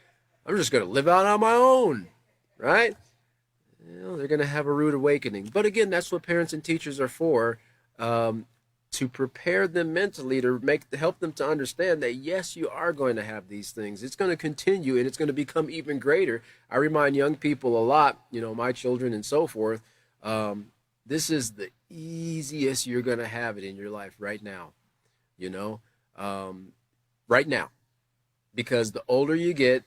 I'm just going to live out on my own, right? They're going to have a rude awakening. But again, that's what parents and teachers are for, to prepare them mentally, to help them to understand that, yes, you are going to have these things. It's going to continue, and it's going to become even greater. I remind young people a lot, my children and so forth, this is the easiest you're going to have it in your life right now, right now, because the older you get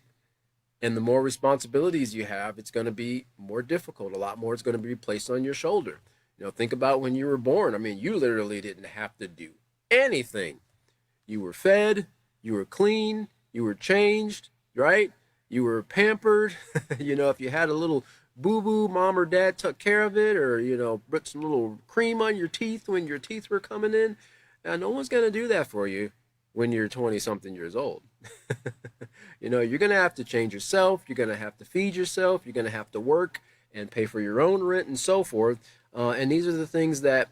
and the more responsibilities you have, it's going to be more difficult. A lot more is going to be placed on your shoulder. Think about when you were born. I mean, you literally didn't have to do anything. You were fed, you were clean, you were changed, right? You were pampered. If you had a little boo-boo, mom or dad took care of it, or, put some little cream on your teeth when your teeth were coming in. Now, no one's going to do that for you when you're 20-something years old. You're going to have to change yourself. You're going to have to feed yourself. You're going to have to work and pay for your own rent and so forth. And these are the things that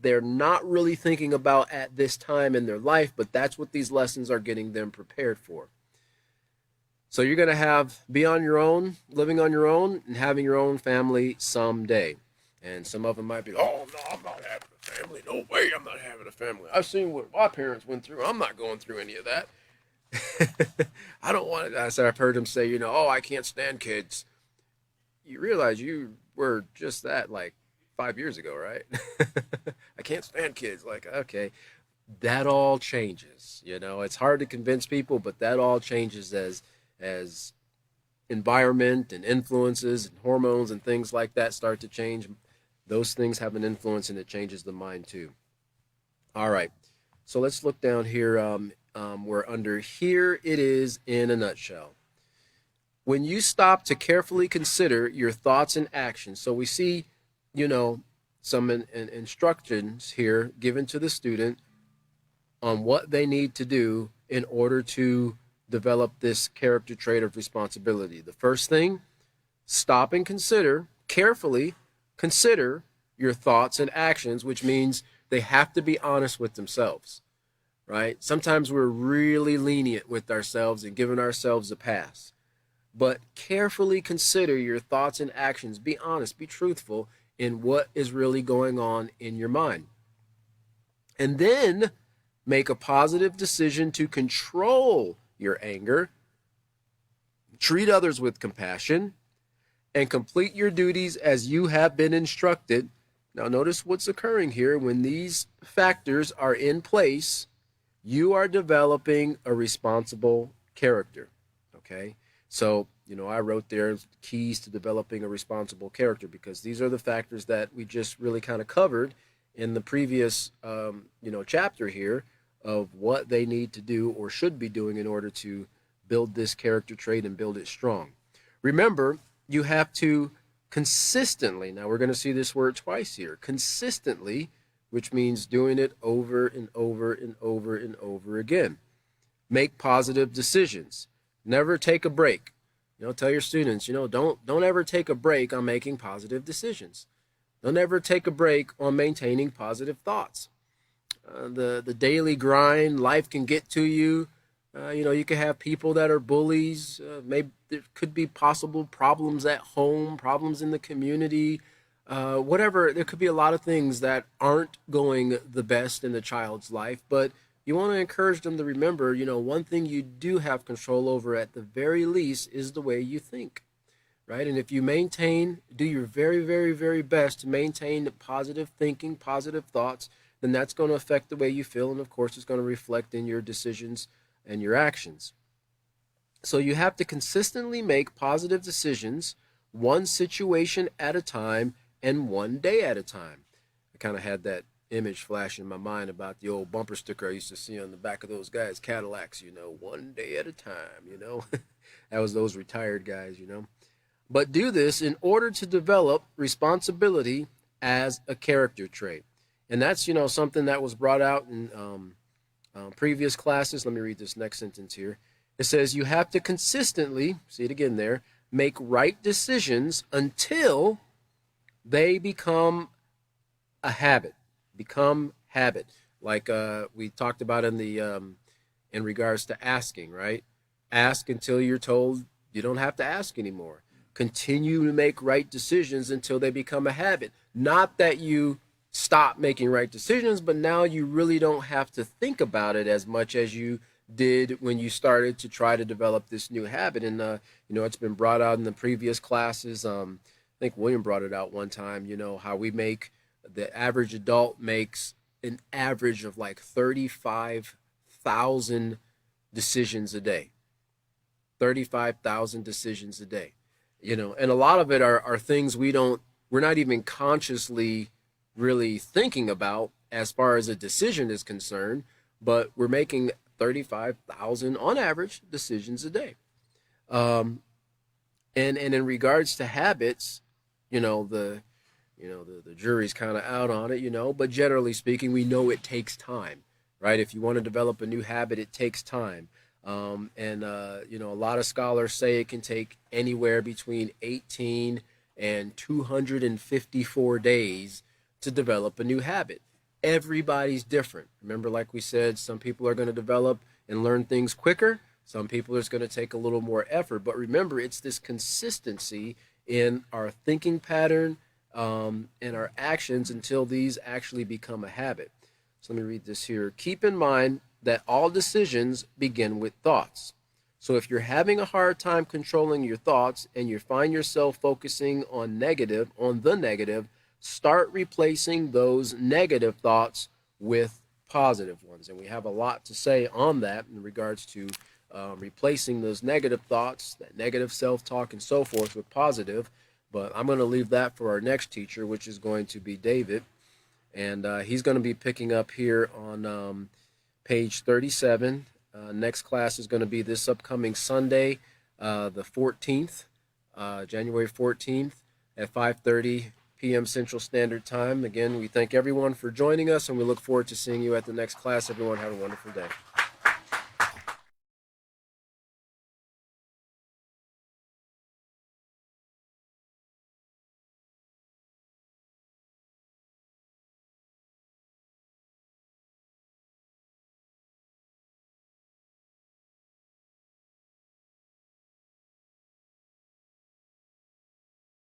they're not really thinking about at this time in their life, but that's what these lessons are getting them prepared for. So you're going to be on your own, living on your own, and having your own family someday. And some of them might be, oh, no, I'm not having a family. No way, I'm not having a family. I've seen what my parents went through. I'm not going through any of that. I don't want it. I've heard them say, I can't stand kids. You realize you were just that like 5 years ago, right? I can't stand kids. Like, okay, that all changes. It's hard to convince people, but that all changes as environment and influences and hormones and things like that start to change. Those things have an influence, and it changes the mind too. All right. So let's look down here. We're under here it is in a nutshell. When you stop to carefully consider your thoughts and actions, so we see, you know, some instructions here given to the student on what they need to do in order to develop this character trait of responsibility. The first thing, stop and consider, carefully consider your thoughts and actions, which means they have to be honest with themselves, right? Sometimes we're really lenient with ourselves and giving ourselves a pass. But carefully consider your thoughts and actions. Be honest, be truthful in what is really going on in your mind. And then make a positive decision to control your anger, treat others with compassion, and complete your duties as you have been instructed. Now, notice what's occurring here. When these factors are in place, you are developing a responsible character. Okay? So, I wrote there keys to developing a responsible character because these are the factors that we just really kind of covered in the previous, chapter here of what they need to do or should be doing in order to build this character trait and build it strong. Remember, you have to consistently, now we're going to see this word twice here, consistently, which means doing it over and over and over and over again. Make positive decisions. Never take a break. Tell your students, don't ever take a break on making positive decisions. Don't ever take a break on maintaining positive thoughts. The daily grind, life can get to you. You can have people that are bullies. Maybe there could be possible problems at home, problems in the community, whatever. There could be a lot of things that aren't going the best in the child's life, but you want to encourage them to remember, one thing you do have control over at the very least is the way you think, right? And if you do your very, very, very best to maintain positive thinking, positive thoughts, then that's going to affect the way you feel. And of course, it's going to reflect in your decisions and your actions. So you have to consistently make positive decisions, one situation at a time and one day at a time. I kind of had that image flash in my mind about the old bumper sticker I used to see on the back of those guys' Cadillacs, one day at a time, That was those retired guys, But do this in order to develop responsibility as a character trait. And that's, something that was brought out in previous classes. Let me read this next sentence here. It says you have to consistently, see it again there, make right decisions until they become a habit. Become habit, like we talked about in regards to asking, right? Ask until you're told you don't have to ask anymore. Continue to make right decisions until they become a habit. Not that you stop making right decisions, but now you really don't have to think about it as much as you did when you started to try to develop this new habit. And it's been brought out in the previous classes. I think William brought it out one time. How the average adult makes an average of like 35,000 decisions a day. 35,000 decisions a day. And a lot of it are things we're not even consciously really thinking about as far as a decision is concerned, but we're making 35,000 on average decisions a day. And in regards to habits, the jury's kind of out on it, but generally speaking, we know it takes time, right? If you want to develop a new habit, it takes time. A lot of scholars say it can take anywhere between 18 and 254 days to develop a new habit. Everybody's different. Remember, like we said, some people are going to develop and learn things quicker. Some people it's going to take a little more effort. But remember, it's this consistency in our thinking pattern and our actions until these actually become a habit. So let me read this here. Keep in mind that all decisions begin with thoughts. So if you're having a hard time controlling your thoughts and you find yourself focusing on the negative, start replacing those negative thoughts with positive ones. And we have a lot to say on that in regards to replacing those negative thoughts, that negative self-talk and so forth with positive. But I'm going to leave that for our next teacher, which is going to be David. And he's going to be picking up here on page 37. Next class is going to be this upcoming Sunday, the 14th, January 14th at 5:30 p.m. Central Standard Time. Again, we thank everyone for joining us, and we look forward to seeing you at the next class. Everyone, have a wonderful day.